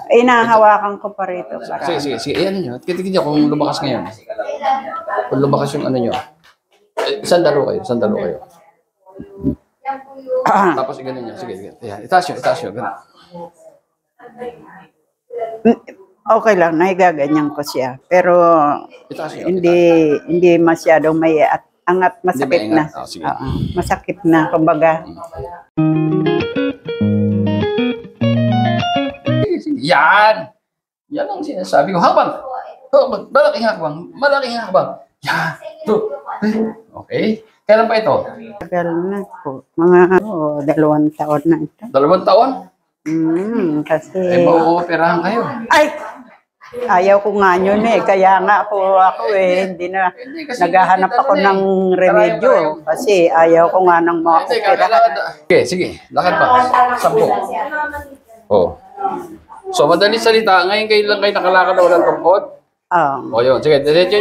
Inahawakan ko pa rito. Sige. Ayan nyo. Kitikit nyo kung lumakas ngayon. Kung lumakas yung ano nyo. Sandalo kayo. Tapos ganun nyo. Sige. Ayan. Itaas nyo. Ganun. Okay lang, naigaganyan ko siya. Pero hindi masyadong may angat, masakit na. Masakit na, kumbaga. Yan ang sinasabi ko. Hakbang. Malaking hakbang. Yan. Okay. Kailan pa ito? Tagal na po. Mga 2 taon na ito. 2 taon? Kasi... mauoperahan kayo. Ay! Ayaw ko nga yun Kaya nga ako hindi na naghahanap ako ng remedyo. Kasi ayaw ko nga ng mga operahan. Sige. Lakad pa. 10. So, madali salita, ngayon kayo lang kayo nakalakad na walang tungkod? Yun. Sige, diretso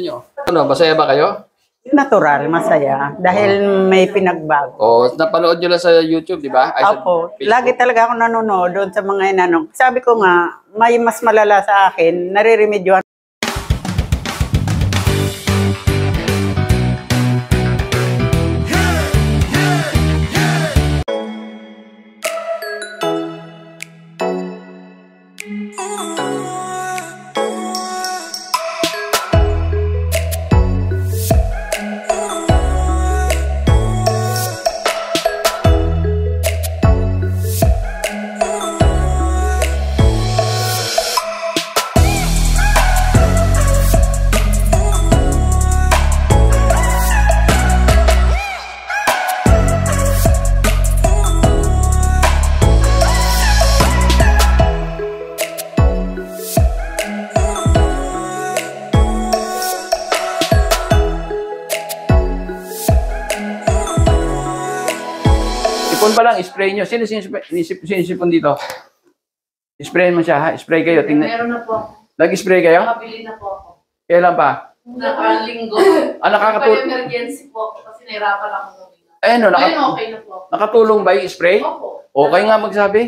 nyo. Ano, masaya ba kayo? Natural, masaya. Dahil may pinagbago. Napanood nyo lang sa YouTube, di ba? Opo. Lagi talaga ako nanonood doon sa mga inanong. Sabi ko nga, may mas malala sa akin, nariremedyohan. Sipon pa lang, spray nyo. Sino sinisipon dito? Sprayin mo siya, ha? Spray kayo. Tingnan. Meron na po. Nag-spray kayo? Nakabili na po ako. Kailan pa? Nakalinggo. Nakakatulong? Emergency po. Kasi nahirapan ako huminga. Ayun, okay na po. Nakatulong ba yung spray? Opo. Okay nga magsabi.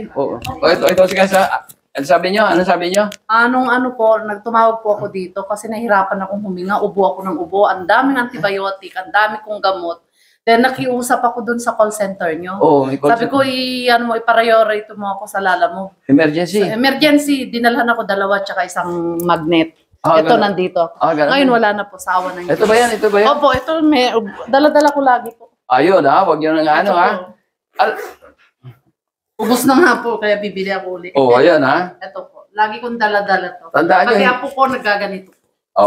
Ito, sige sa... Ano sabi niyo? Nagtumawag po ako dito kasi nahirapan akong huminga. Ubo ako ng ubo. Ang daming antibiotic, ang dami kong gamot. Then nakiusap ako dun sa call center nyo. Sabi ko, i-priority mo ako sa lala mo. Emergency. Dinalhan ako 2 tsaka isang magnet. Ito nandito. Ngayon wala na po. Sawa na yun. Ito ba yan? Opo, ito. Dala-dala ko lagi po. Ayun ha. Huwag yun nga ha. Ubus na nga po. Kaya bibili ako ulit. Ayan ha. Ito po. Lagi kong dala-dala to. Tandaan nyo. Pati apo ko nagaganito.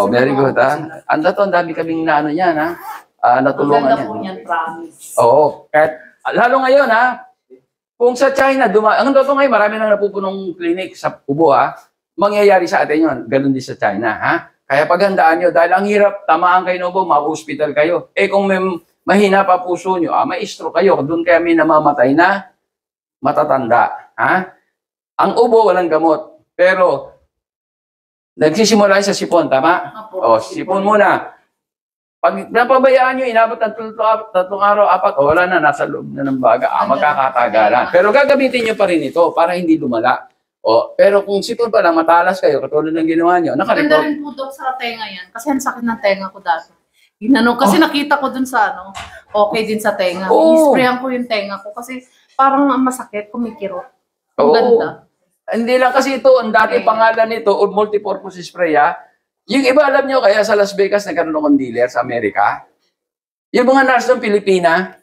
Very good ha. Ang dami kaming naano yan ha. Natulungan Maganda po niyan, promise. Kahit, lalo ngayon ha, kung sa China, ang totoo ngayon, marami nang napupunong clinic sa ubo ha, mangyayari sa atin yun, ganun din sa China ha. Kaya paghandaan nyo, dahil ang hirap, tamaan kayo ng ubo, ma-hospital kayo. Kung may mahina pa puso nyo, ma-stroke kayo, doon kaya may namamatay na matatanda ha. Ang ubo, walang gamot. Pero, nagsisimula sa sipon, tama? Sipon muna. Pag napabayaan nyo, inabot ng 3 araw, 4, wala na, nasa loob na ng baga, magkakatagalan. Pero gagamitin nyo pa rin ito para hindi lumala. Pero kung sipon pa lang, matalas kayo, katulad ng ginawa nyo, nakarecord. Maganda rin po daw sa tenga yan, kasi ang sakit ng tenga ko dati. Kasi nakita ko dun sa okay din sa tenga. I-sprayan ko yung tenga ko kasi parang masakit, kumikirot. Ang ganda. Hindi lang kasi ito, ang dati pangalan nito, multipurpose spray ha. Yung iba, alam nyo, kaya sa Las Vegas nagkaroon akong dealer sa Amerika. Yung mga nurse ng Pilipina,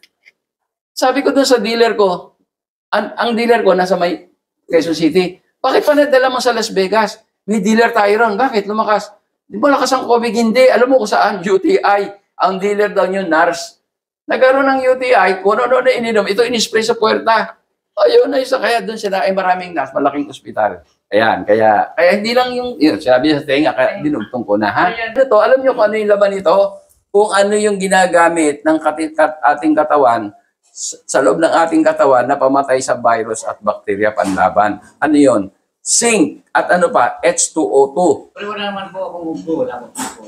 sabi ko doon sa dealer ko, ang dealer ko nasa Quezon City, bakit pa nadala mo sa Las Vegas? May dealer tayo ron. Bakit? Lumakas. Di ba lakas ang COVID? Hindi. Alam mo kung saan? UTI. Ang dealer daw yung nurse. Nagkaroon ng UTI, kung ano na ininom, ito in-spray sa puwerta. Ayun na isa. Kaya doon sila ay maraming nurse, malaking ospital. Ayan, kaya hindi lang yung sinabi sa tenga, kaya dinugtong ko na, ha? Ito, alam nyo kung ano yung laman nito? Kung ano yung ginagamit ng ating katawan, sa loob ng ating katawan na pamatay sa virus at bakterya panlaban. Ano yun? Zinc at ano pa? H2O2. Pero wala naman po akong ubo, wala akong ubo.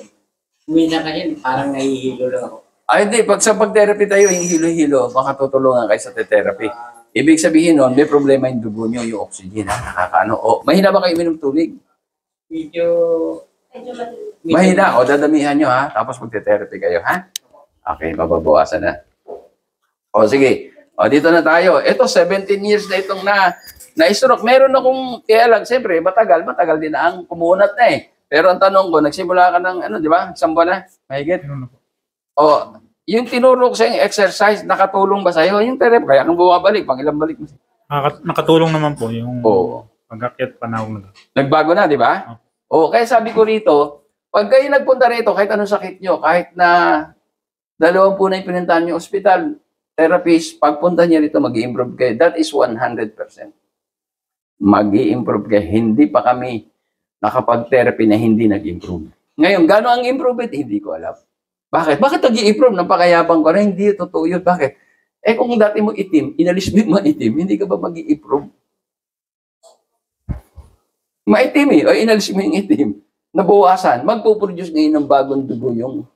Umina kayo, parang nahihilo lang ako. Ay, hindi. Sa pag-therapy tayo, yung hilo-hilo, baka tutulungan kayo sa therapy. Ibig sabihin nun, may problema yung dugo nyo, yung oxygen, ha? Nakakaano. O, mahina ba kayo minom tubig? Medyo... Mahina. O, dadamihan nyo, ha? Tapos magte-therapy kayo, ha? Okay, mababawasan na. O, sige. O, dito na tayo. Ito, 17 years na itong na-stroke. Meron akong, kaya lang, siyempre, matagal din na ang kumunat na eh. Pero ang tanong ko, nagsimula ka ng, di ba? Isang buwan na? Mahigit? O, yung tinuro ko sa yung exercise, nakatulong ba sa'yo? Yung therapy, kaya kang bumabalik, pang ilang balik mo. Nakatulong naman po yung Oo. pag-akyat panahon na. Nagbago na, di ba? O, kaya sabi ko rito, pag kayo nagpunta rito, kahit anong sakit nyo, kahit na 20 na yung pinuntahan nyo ospital, therapist, pagpunta niya rito, mag-i-improve kayo. That is 100%. Mag-i-improve kayo. Hindi pa kami nakapag-therapy na hindi nag-improve. Ngayon, gano'n ang improvement? Hindi ko alam. Bakit? Bakit nag-i-improve? Napakayabang ko na, hindi totoo yun. Bakit? Eh kung dati mo itim, inalis mo yung maitim, hindi ka ba mag-i-improve? Maitim eh, o inalis mo yung itim. Nabawasan, magpo-produce ngayon ng bagong dugo yung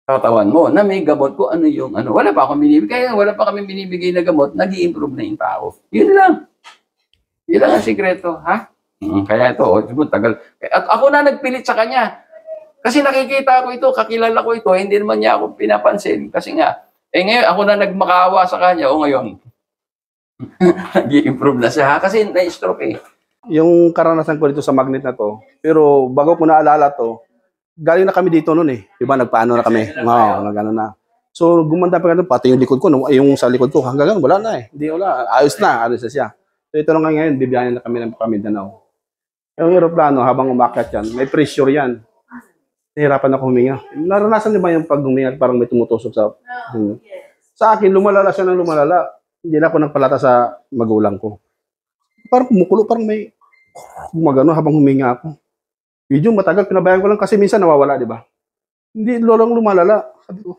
katawan mo na may gamot ko ano yung ano. Wala pa akong binibigay, kaya wala pa kami binibigay na gamot, nag-i-improve na yung tao. Yun lang. Yun lang ang sikreto, ha? Kaya ito, tagal. At ako na nagpilit sa kanya. Kasi nakikita ko ito, kakilala ko ito, hindi naman niya ako pinapansin. Kasi nga, ngayon ako na nagmakaawa sa kanya, o ngayon, nag-i-improve na siya, ha? Kasi na-stroke eh. Yung karanasan ko dito sa magnet na to, pero bago ko naalala to, galing na kami dito noon eh. Diba, nagpaano na kami. Oo, nagano na. So, gumanda pa ganun, pati yung likod ko, yung sa likod ko, hanggang wala na eh. Hindi, wala. Ayos na siya. So, ito lang ngayon, bibiyahin na kami ng Mindanao. Yung aeroplano, habang umakyat yan, may pressure yan. Nahirapan ako huminga. Naranasan niyo ba yung pag huminga, parang may tumutusok sa... Sa akin, lumalala siya ng lumalala. Hindi na ako nagpalata sa magulang ko. Parang kumukulo, parang may gumagano habang huminga ako. Medyo matagal, pinabayan ko lang kasi minsan nawawala, di ba? Hindi lolong lumalala. Sabi ko,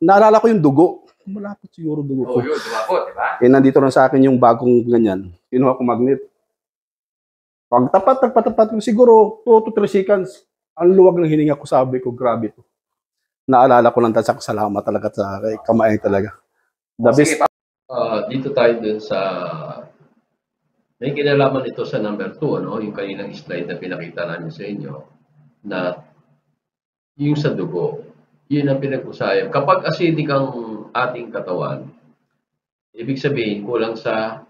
naalala ko yung dugo. Malapit siguro dugo ko. Oo, yun, dumapot, di ba? Nandito rin sa akin yung bagong ganyan. Kinuha ko magnet. Pag tapat ko siguro 2 to 3 seconds. Ang luwag ng hininga ko, sabi ko, grabe to. Naalala ko lang sa salamat talaga sa kamay talaga. The best. Dito tayo dun sa may kinalaman ito sa number 2, ano? Yung kaninang slide na pinakita namin sa inyo na yung sa dugo, yun ang pinag-usayan. Kapag acidic ang ating katawan, ibig sabihin kulang sa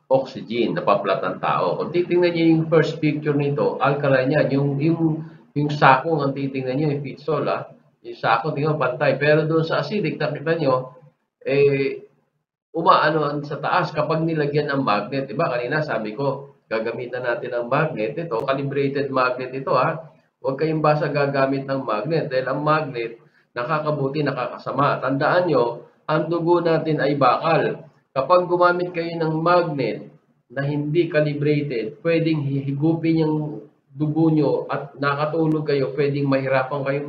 oxygen, napaplat ang tao. Kung titingnan niyo yung first picture nito, alkaline yan. Yung sakong ang titingnan niyo, yung pitsol, yung sakong tingnan pantay. Pero doon sa acidic, nakita niyo, umaano sa taas kapag nilagyan ng magnet. Diba? Kanina sabi ko, gagamitan natin ng magnet. Ito, calibrated magnet ito, ha. Huwag kayong basta gagamit ng magnet. Dahil ang magnet, nakakabuti, nakakasama. Tandaan nyo, ang dugo natin ay bakal. Kapag gumamit kayo ng magnet na hindi calibrated, pwedeng higupin yung dugo nyo at nakatulog kayo, pwedeng mahirapan kayo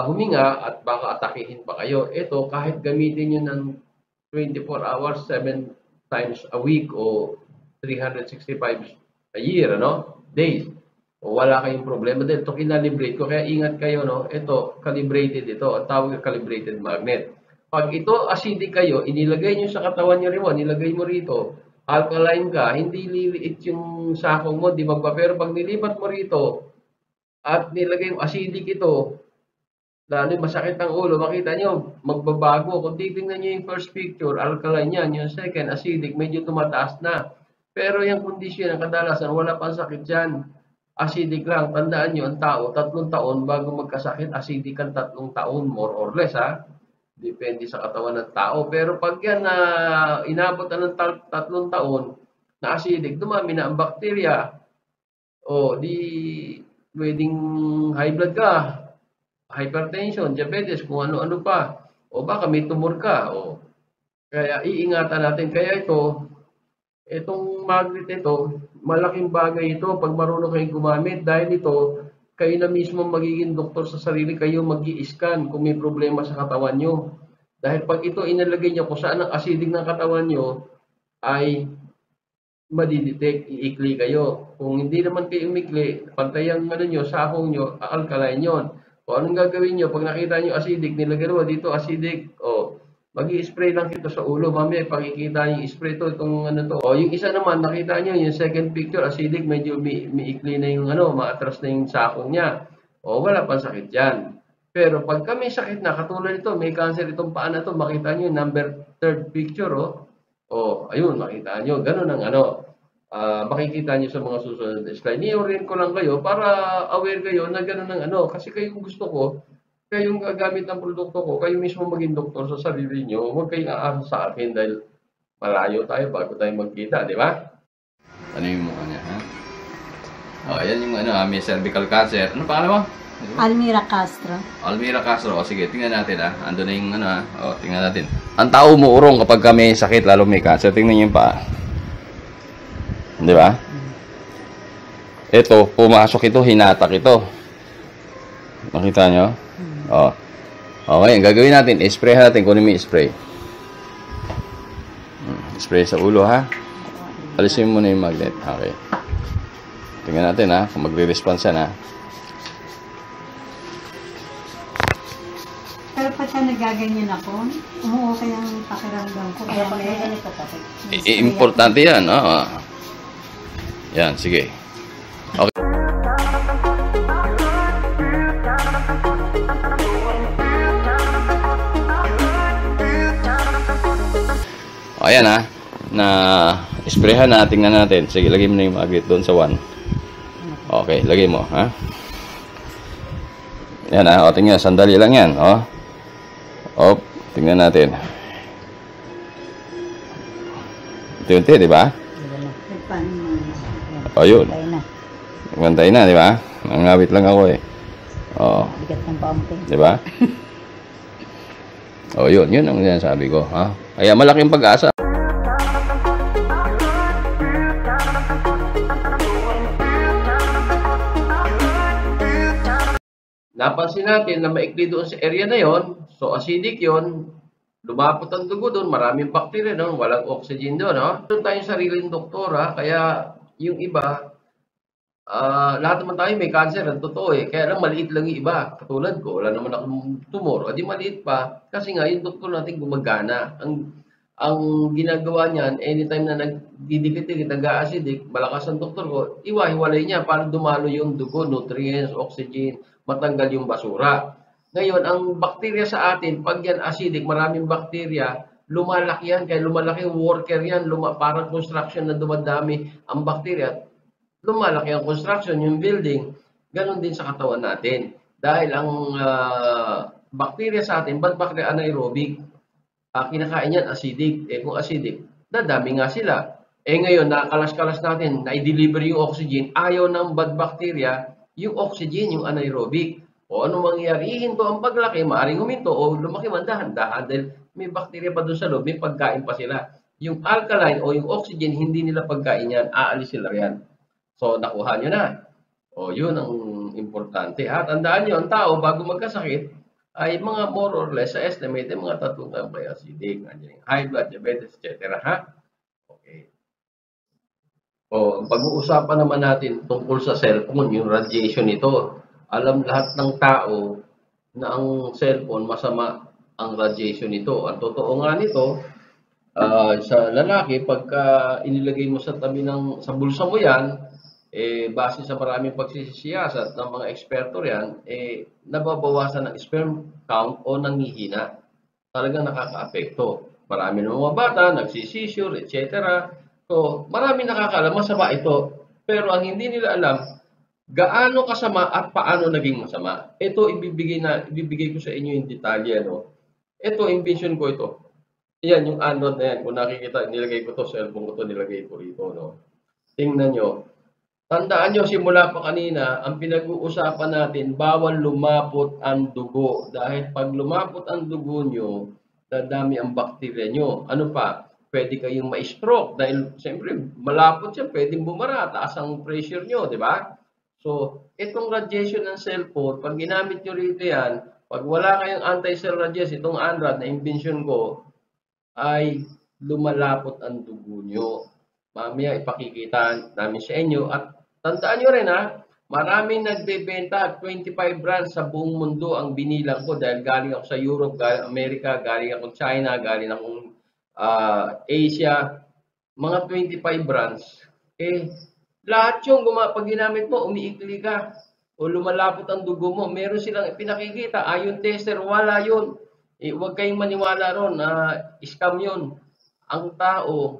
huminga at baka atakihin pa kayo. Ito, kahit gamitin nyo ng 24 hours, 7 times a week o 365 a year, days. O wala kayong problema dahil ito kinalibrate ko. Kaya ingat kayo, ito, calibrated ito. Ang tawag na calibrated magnet. Pag ito acidic kayo, inilagay nyo sa katawan nyo rin, nilagay mo rito, alkaline ka, hindi liliit yung sakong mo, di ba? Pero pag nilipat mo rito at nilagay mo acidic ito, lalo masakit ang ulo, makita nyo, magbabago. Kung titingnan nyo yung first picture, alkaline yan. Yung second, acidic, medyo tumataas na. Pero yung kondisyon, ang kadalasan, wala pang sakit dyan. Acidic lang. Tandaan nyo, ang tao, 3 taon bago magkasakit, acidic ang 3 taon, more or less, ha? Depende sa katawan ng tao. Pero pag yan na inabot na ng 3 taon na acidic, dumami na ang bakterya. O, di pwedeng high blood ka, hypertension, diabetes, kung ano-ano pa. O baka may tumor ka. O, kaya iingatan natin. Kaya itong magnet ito, malaking bagay ito pag marunong kayong gumamit. Dahil ito, kayo na mismo magiging doktor sa sarili, kayo mag-i-scan kung may problema sa katawan nyo. Dahil pag ito inalagay nyo kung saan ang acidic ng katawan nyo, ay madidetect, iikli kayo. Kung hindi naman kayo umikli, pantay ang sakong nyo, alkaline yun. O anong gagawin nyo? Pag nakita nyo acidic, nilagay mo dito acidic, Mag-i-spray lang ito sa ulo. Mamaya, pakikita yung spray to, itong ano to. O, yung isa naman, nakita nyo, yung second picture, acidic, medyo miikli na yung ano, maatras na yung sakong niya. O, wala pang sakit yan. Pero pag kami sakit na, katulad ito, may cancer itong paa na to, makita nyo, number third picture, o. O, ayun, makita nyo. Ganun ang ano. Makikita nyo sa mga susunod na slide. Ni-orient ko lang kayo para aware kayo na ganun ang ano. Kasi kayong gusto ko, kayong gagamit ng produkto ko, kayo mismo maging doktor sa sarili nyo, huwag kayong aasa sa akin dahil malayo tayo bago tayo magkita, di ba? Ano yung mukha niya, ha? O, yan yung ano, may cervical cancer. Ano pangalan mo? Almira Castro. Almira Castro. O, sige, tingnan natin, ha? Ando na yung ano, ha? O, tingnan natin. Ang tao umuurong kapag may sakit, lalo may cancer. Tingnan niyo yung paa. Di ba? Ito, pumasok ito, hinatak ito. Makita nyo? O. Okay, ang gagawin natin, spray natin. Kunin mo yung spray. Spray sa ulo, ha? Alisin mo na yung magnet. Okay. Tingnan natin, ha? Kung magre-response yan, ha? Pero pagka nagaganyan ako, umuokay ang pakiramdam ko. Kaya may ganito kasi. Importante yan, oo. Yan, sige. Okay. Ayan, ha. Na sprayhan na, tingnan natin. Sige, lagay mo na yung magnet doon sa 1. Okay, lagay mo, ha. Yan, ha. O, tingnan, sandali lang yan, o. O, tingnan natin. Unti-unti, di ba? O, yun. Magantay na, di ba? Nangawit lang ako, eh. O. Bigat ng paampi. Di ba? O, yun. Yun ang sinasabi ko, ha. Kaya malaking pag-asa. Napansin natin na maikli doon sa area na yon, so acidic yon, lumapot ang dugo doon, maraming bacteria doon, walang oxygen doon, no? Doon tayong sariling doktora, kaya yung iba, lahat naman tayo may cancer, ang totoo eh, kaya lang maliit lang yung iba, katulad ko, wala naman akong tumor, o di maliit pa, kasi nga yung doktor natin gumagana. Ang ginagawa niyan, anytime na nagdidikit-dikit, nag-acidic, malakas ang doktor ko, iwa-hiwalay niya para dumalo yung dugo, nutrients, oxygen, matanggal yung basura. Ngayon, ang bakterya sa atin, pag yan acidic, maraming bakterya, lumalaki yan, kaya lumalaki yung worker yan, parang construction na dumadami ang bakterya, lumalaki ang construction, yung building, ganon din sa katawan natin. Dahil ang bakterya sa atin, bad bacteria anaerobic, kinakain yan acidic. Kung acidic, dadami nga sila. Ngayon, nakalas-kalas natin, na-deliver yung oxygen, ayaw ng bad bacteria, yung oxygen, yung anaerobic. O ano mangyayari? Ihinto ang paglaki, maaaring huminto o lumaki man dahan-dahan dahil may bakterya pa doon sa loob, may pagkain pa sila. Yung alkaline o yung oxygen, hindi nila pagkain yan, aalis sila yan. So, nakuha nyo na. O, yun ang importante. Ha? Tandaan nyo, ang tao, bago magkasakit, ay mga more or less, sa estimate, mga 3 taon by acidic, high blood, diabetes, etc. Ha? Okay. O, pag-uusapan naman natin tungkol sa cellphone, yung radiation nito. Alam lahat ng tao na ang cellphone, masama ang radiation nito. Ang totoo nga nito, sa lalaki, pagka inilagay mo sa tabi sa bulsa mo yan, base sa maraming pagsisiyasat ng mga eksperto yan, nababawasan ng sperm count o nanghihina. Talagang nakaka-apekto. Marami ng mga bata, nagsisisure, etc. So, marami nakakaalam, masama ito. Pero ang hindi nila alam, gaano kasama at paano naging masama. Ito, ibibigay ko sa inyo yung detalye. No? Ito, invention ko ito. Yan, yung anode na yan. Kung nakikita, nilagay ko to, cellphone ko to, nilagay ko rito. No? Tingnan nyo. Tandaan nyo, simula pa kanina, ang pinag-uusapan natin, bawal lumapot ang dugo. Dahil pag lumapot ang dugo nyo, dadami ang bakterya nyo. Ano pa? Pwede kayong ma-stroke. Dahil, siyempre, malapot siya, pwedeng bumara, taas ang pressure nyo, di ba? So, itong radiation ng cellphone, pag ginamit nyo rito yan, pag wala kayong anti-cell radiation, itong ANRAD na invention ko, ay lumalapot ang dugo nyo. Mamaya ipakikita namin sa inyo. At tandaan nyo rin ha, Maraming nagbebenta, 25 brands sa buong mundo ang binilang ko dahil galing ako sa Europe, galing Amerika, galing ako China, galing akong Asia, mga 25 brands. Lahat yung pag ginamit mo, umiikli ka o lumalapot ang dugo mo, meron silang pinakikita. Ayon tester, wala yun. Huwag kayong maniwala ron na scam yun. Ang tao,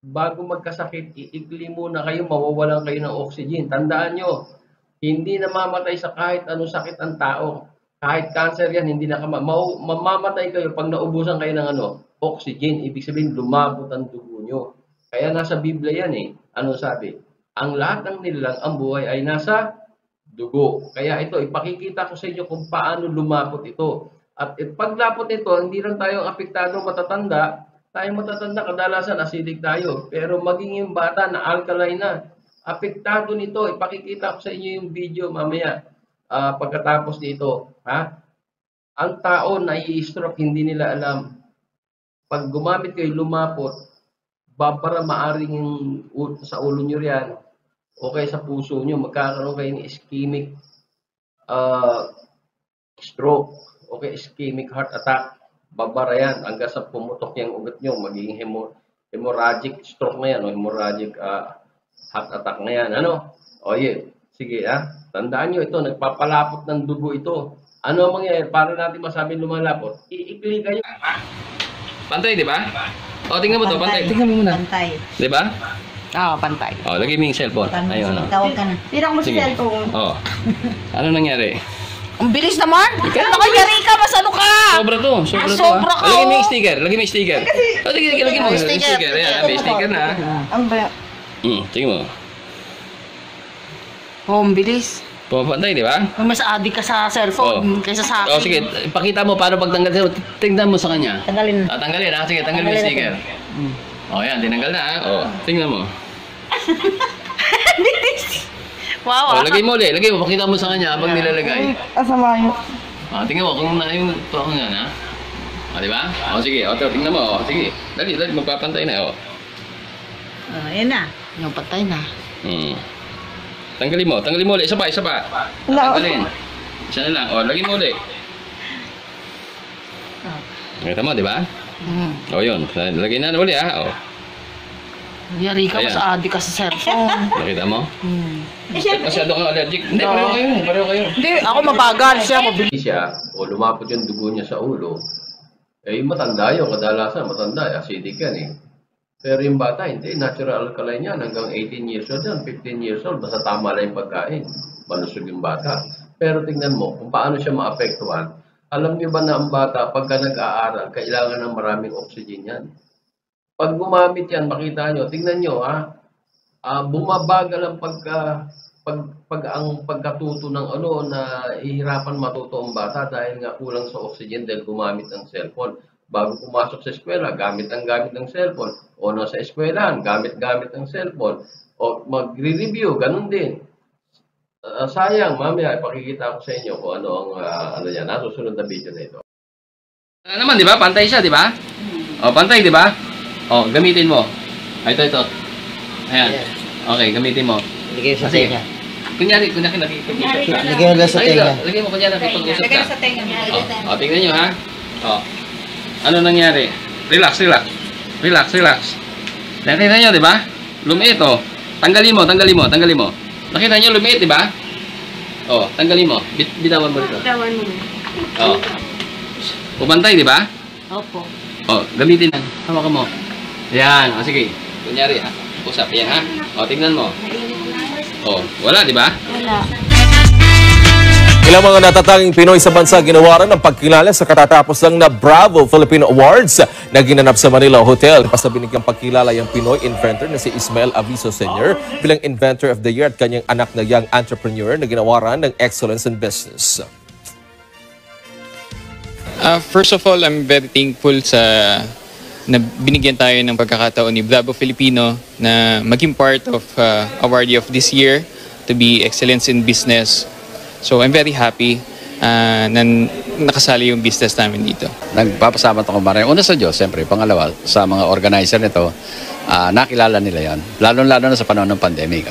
bago magkasakit, iikli muna kayo, mawawalan kayo ng oxygen. Tandaan nyo, hindi namamatay sa kahit anong sakit ang tao. Kahit cancer yan, hindi na mamamatay kayo pag naubusan kayo ng oxygen. Ibig sabihin, lumabot ang dugo nyo. Kaya nasa Biblia yan eh. Ano sabi? Ang lahat ng nilalang, ang buhay ay nasa dugo. Kaya ito, ipakikita ko sa inyo kung paano lumapot ito. At paglapot nito, hindi lang tayo apektado matatanda. Tayo matatanda, kadalasan acidic tayo. Pero maging yung bata na alkaline na, apektado nito. Ipakikita ko sa inyo yung video mamaya pagkatapos nito. Ang tao na i-stroke, hindi nila alam. Pag gumamit kayo, lumapot, para maaring sa ulo nyo yan, o kaya sa puso nyo, magkakaroon kayo ng ischemic stroke. Okay, ischemic heart attack, babara yan hanggang sa pumutok yung ugat nyo, magiging hemorrhagic stroke na yan, o hemorrhagic heart attack na yan. Sige tandaan nyo ito, nagpapalapot ng dugo ito. Ano ang mangyayari para natin masabi lumalapot? Iikli kayo. Pantay, di ba? Tingnan mo to, pantay. Tingnan mo muna. Pantay. Di ba? Pantay. Lagay mo yung cellphone. Ayun. Tawag ka na. Tira mo si cellphone. Ano nangyari? Ang bilis naman! Nakayari ka! Masano ka! Sobra to. Sobra ka! Lagay mo yung sticker. Lagay mo yung sticker. Lagay mo yung sticker. Ayan, may sticker na. Ang ba? Tingnan mo. Ang bilis. Pumapantay, di ba? Mas adik ka sa cellphone kaysa sa akin. Sige. Ipakita mo paano pagtanggal. Tingnan mo sa kanya. Tanggalin. Tanggalin. Sige, tanggalin mo yung sticker. Yan. Tinanggal na. Tingnan mo. Wow, lagay mo ulit. Lagay mo. Pakita mo sa kanya habang nilalagay. Asama yun. Tingnan mo kung yung tuwang yan, ha? Di ba? Sige. Tingnan mo. Sige. Dali. Magpapantay na, Ayan na. Yung patay na. Tanggalin mo ulit. Isa pa. Tanggalin. Isa na lang. Lagay mo ulit. Nakita mo, di ba? Yun. Lagay na ulit, ha? Yari ka, mas adik ka sa cellphone. Nakita mo? Masyado kang allergic. Hindi, pareho kayo. Hindi, ako mabagal siya, mabilis. Siya, lumapot yung dugo niya sa ulo, matanda yun. Kadalasan, matanda. Acidic yan eh. Pero yung bata, hindi. Natural alkaline yan. Hanggang 18 years old yan, 15 years old. Basta tama lang yung pagkain. Malusog yung bata. Pero tingnan mo, kung paano siya maapektuhan. Alam niyo ba na ang bata, pagka nag-aaral, kailangan ng maraming oxygen yan. Pag gumamit yan, makita nyo, tingnan nyo, bumabagal ang pagkatuto ng na ihirapan matuto ang bata dahil nga kulang sa oxygen dahil gumamit ng cellphone. Bago pumasok sa eskwela, gamit ng cellphone. O nasa eskwelahan, gamit ng cellphone. O magre-review, ganun din. Sayang, mamaya ipakikita ko sa inyo kung ano ang yan, susunod na video na ito. Naman, di ba? Pantay siya, di ba? Pantay, di ba? Gamitin mo. Ito. Ayan. Okay, gamitin mo. Lagay sa tenga. Kunyari nakipag-usap ka. Lagay mo lang sa tenga. Lagay mo kunyari nakipag-usap ka. Lagay sa tenga. Tingnan nyo, ha? Ano nangyari? Relax. Nakita nyo, di ba? Lumiit, Tanggalin mo. Nakita nyo, lumiit, di ba? Tanggalin mo. Bitawan mo dito. Bitawan mo. Pumantay, di ba? Opo. Gamitin lang. Hawakan mo. Yan. Sige. Kunyari, usap. Yan, ha? Tingnan mo. Wala, di ba? Wala. Ilang mga natatanging Pinoy sa bansa ginawaran ng pagkilala sa katatapos lang na Bravo Philippine Awards na ginanap sa Manila Hotel. Basta binigyang pagkilala yung Pinoy inventor na si Ismael Aviso Sr. bilang Inventor of the Year at kanyang anak na young entrepreneur na ginawaran ng Excellence in Business. First of all, I'm very thankful na binigyan tayo ng pagkakataon ni Bravo Filipino na maging part of awardee of this year to be Excellence in Business. So I'm very happy na nakasali yung business namin dito. Nagpapasalamat ako maraming. Una sa Diyos, siyempre. Pangalawa, sa mga organizer nito, nakilala nila yan. Lalo-lalo na sa panahon ng pandemic.